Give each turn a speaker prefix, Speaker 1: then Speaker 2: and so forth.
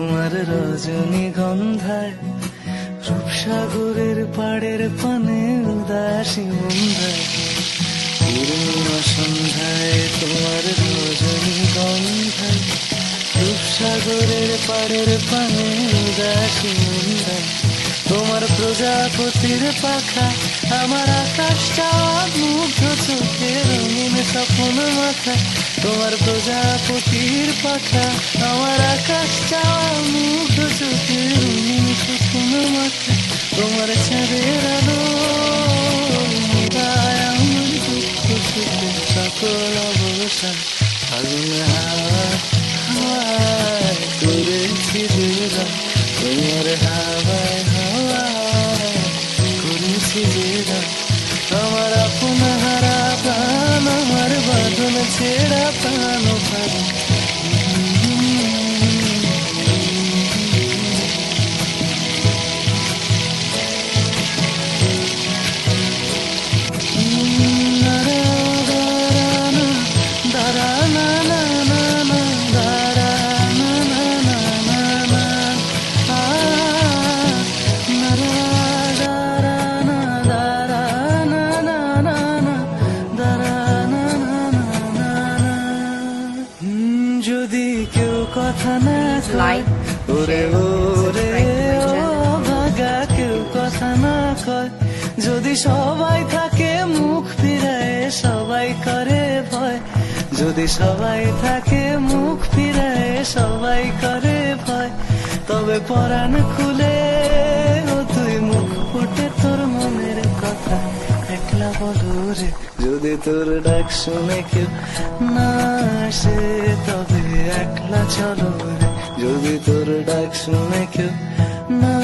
Speaker 1: তোমার রজনীগন্ধায় রূপসাগরের পাড়ের পানে উদাসী মন্দায় পূর্ণিমা সন্ধ্যায় তোমার রজনীগন্ধায় রূপসাগরের পাড়ের পানে উদাসী মন্দায় তোমার প্রজাপতির পাখা আমার আকাশ চাওয়া মুগ্ধ চোখে রঙিন স্বপ্ন মাথা তোমার প্রজাপতির পাখা আমার আকাশ চাওয়া মুগ্ধ চোখে রঙিন স্বপ্ন মাথা তোমার চাঁদের আলো আমার দুঃখ সুখে সকল অবসান ফাগুন হাওয়ায় করেছি দিলাম তোমার হাওয়ায় করেছি দিলাম আমার আপন হারা প্রাণ আমার বাঁধন ছেড়া প্রাণ প্রাণ যদি কেউ কথা না কয় ওরে ওরে ভাগা কেউ কথা না কয় যদি সবাই থাকে মুখ ফিরায় সবাই করে ভয় যদি সবাই থাকে মুখ ফিরায় সবাই করে ভয় তবে পরাণ খুলে ও তুই মুখ ফুটে তোর মনের কথা একলা বলো রে যদি তোর ডাক শুনে কেউ না আসে তবে একলা চলো রে যদি তোর ডাক শুনে কেউ না